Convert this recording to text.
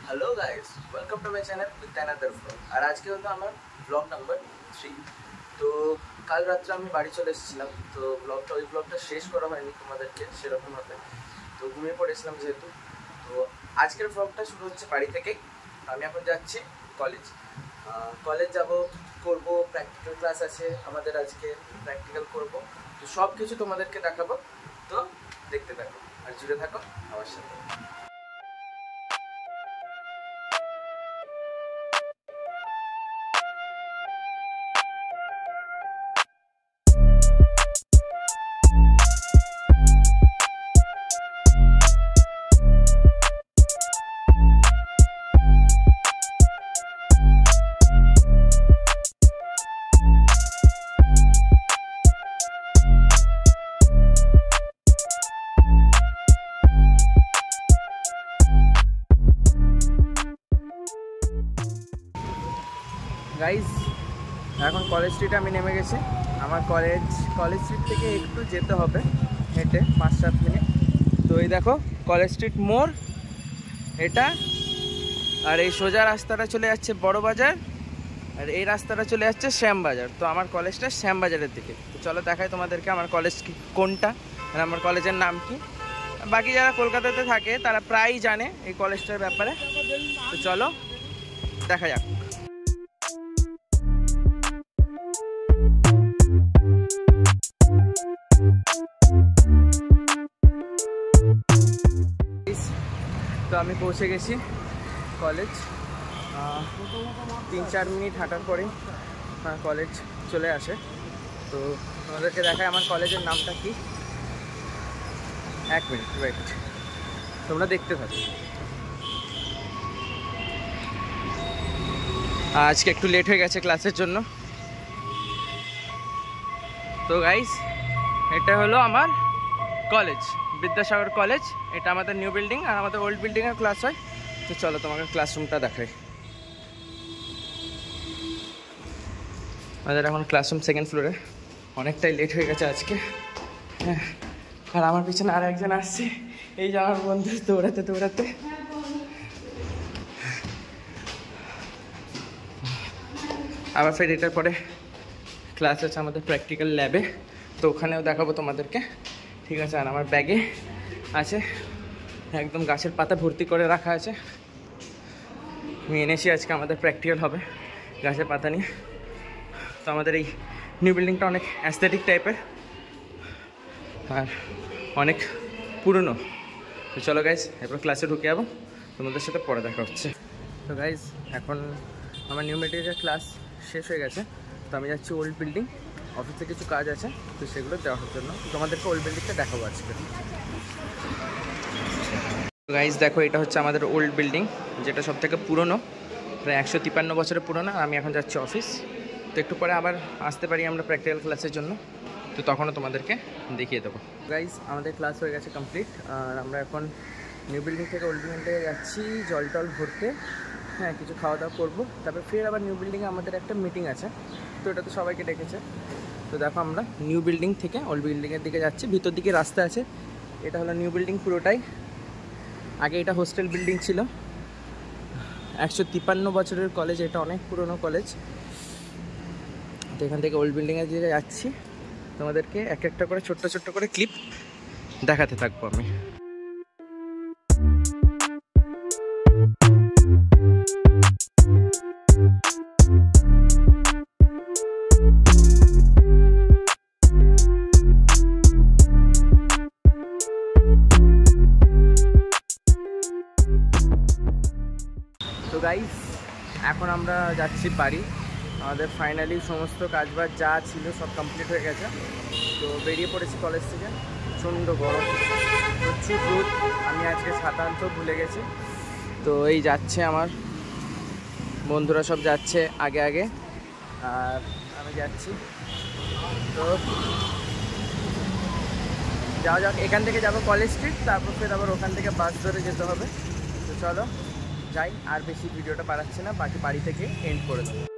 Hello guys, welcome to my channel with another vlog. আর আজকে হলো আমার ব্লগ নাম্বার 3। তো কাল রাত্রে আমি বাড়ি চলে এসেছিলাম, তো ওই ব্লগটা শেষ করা হয়নি তোমাদেরকে সেরকমভাবে, তো ঘুমিয়ে পড়েছিলাম যেহেতু। তো আজকের ব্লগটা শুরু হচ্ছে বাড়ি থেকেই। আমি এখন যাচ্ছি কলেজ যাব, করব প্র্যাকটিক্যাল ক্লাস আছে আমাদের, আজকে প্র্যাকটিক্যাল করব। তো সব কিছু তোমাদেরকে দেখাবো, তো দেখতে থাকো আর জুড়ে থাকো আমার সাথে। গাইজ, এখন কলেজ স্ট্রিটে আমি নেমে গেছি। আমার কলেজ স্ট্রিট থেকে একটু যেতে হবে হেঁটে 5-7 মিনিট। তো এই দেখো কলেজ স্ট্রিট মোড় এটা, আর এই সোজা রাস্তাটা চলে যাচ্ছে বড় বাজার, আর এই রাস্তাটা চলে যাচ্ছে শ্যামবাজার। তো আমার কলেজটা শ্যামবাজারের দিকে। তো চলো দেখাই তোমাদেরকে আমার কলেজ কোনটা আর আমার কলেজের নাম কি। বাকি যারা কলকাতাতে থাকে তারা প্রায়ই জানে এই কলেজটার ব্যাপারে। তো চলো দেখা যাক। তো আমি পৌঁছে গেছি কলেজ। 3-4 মিনিট হাঁটার পরে কলেজ চলে আসে। তো তোমাদেরকে দেখায় আমার কলেজের নামটা কি। 1 মিনিট ওয়েট, তোমরা দেখতে থাকো। আজকে একটু লেট হয়ে গেছে ক্লাসের জন্য। তো গাইস, এটা হলো আমার কলেজ, বিদ্যাসাগর কলেজ। এটা আমাদের নিউ বিল্ডিং, আর আমাদের ওল্ড বিল্ডিংয়ের ক্লাস হয়। তো চলো তোমাকে ক্লাসরুমটা দেখাই। আমাদের এখন ক্লাসরুম 2nd ফ্লোরে। অনেকটাই লেট হয়ে গেছে আজকে। হ্যাঁ, আর আমার পিছনে আর একজন আসছে, এই যে আমার বন্ধু, দৌড়াতে দৌড়াতে। আবার ফের এটার পরে ক্লাস আছে আমাদের প্র্যাকটিক্যাল ল্যাবে, তো ওখানেও দেখাবো তোমাদেরকে, ঠিক আছে। আর আমার ব্যাগে আছে একদম গাছের পাতা ভর্তি করে রাখা আছে। আমি এনেছি, আজকে আমাদের প্র্যাকটিক্যাল হবে গাছের পাতা নিয়ে। তো আমাদের এই নিউ বিল্ডিংটা অনেক অ্যাস্থেটিক টাইপের আর অনেক পুরনো। তো চলো গাইজ, এরপর ক্লাসে ঢুকে যাবো, তোমাদের সাথে পরে দেখা হচ্ছে। তো গাইজ, এখন আমার নিউ মেটেরিয়াল ক্লাস শেষ হয়ে গেছে। তো আমি যাচ্ছি ওল্ড বিল্ডিং, অফিসে কিছু কাজ আছে, তো সেগুলো দেওয়ার জন্য তোমাদেরকে ওল্ড বিল্ডিংটা দেখাবো আজকে। গাইজ দেখো, এটা হচ্ছে আমাদের ওল্ড বিল্ডিং, যেটা সব থেকে পুরনো, প্রায় 153 বছরের পুরনো। আমি এখন যাচ্ছি অফিস, তো একটু পরে আবার আসতে পারি আমরা প্র্যাকটিক্যাল ক্লাসের জন্য, তো তখনও তোমাদেরকে দেখিয়ে দেবো। গাইজ, আমাদের ক্লাস হয়ে গেছে কমপ্লিট, আর আমরা এখন নিউ বিল্ডিং থেকে ওল্ড বিল্ডিংয়ে যাচ্ছি জল টল ভরতে। হ্যাঁ, কিছু খাওয়া দাওয়া করবো, তারপরে ফের আবার নিউ বিল্ডিংয়ে আমাদের একটা মিটিং আছে, তো এটা তো সবাইকে ডেকেছে। তো দেখো, আমরা নিউ বিল্ডিং থেকে ওল্ড বিল্ডিংয়ের দিকে যাচ্ছি। ভিতর দিকে রাস্তা আছে। এটা হলো নিউ বিল্ডিং পুরোটাই। আগে এটা হোস্টেল বিল্ডিং ছিল। 153 বছরের কলেজ, এটা অনেক পুরনো কলেজ। তো এখান থেকে ওল্ড বিল্ডিংয়ের দিকে যাচ্ছি, তোমাদেরকে এক একটা করে ছোট্ট ছোট্ট করে ক্লিপ দেখাতে থাকবো আমি। তো গাইস, এখন আমরা যাচ্ছি বাড়ি। আমাদের ফাইনালি সমস্ত কাজবাজ যা ছিল সব কমপ্লিট হয়ে গেছে। তো বেরিয়ে পড়েছি কলেজ থেকে। প্রচণ্ড গরম, প্রচুর রোদ। আমি আজকে ছাতা আনতেও ভুলে গেছি। তো এই যাচ্ছে আমার বন্ধুরা, সব যাচ্ছে আগে আগে, আর আমি যাচ্ছি। তো যাওয়া যাক, এখান থেকে যাবো কলেজ স্ট্রিট, তারপর ফের আবার ওখান থেকে বাস ধরে যেতে হবে। তো চলো যাই, আর বেশি ভিডিওটা বাড়াচ্ছি না, বাকি বাড়ি থেকে এন্ড করে দেবো।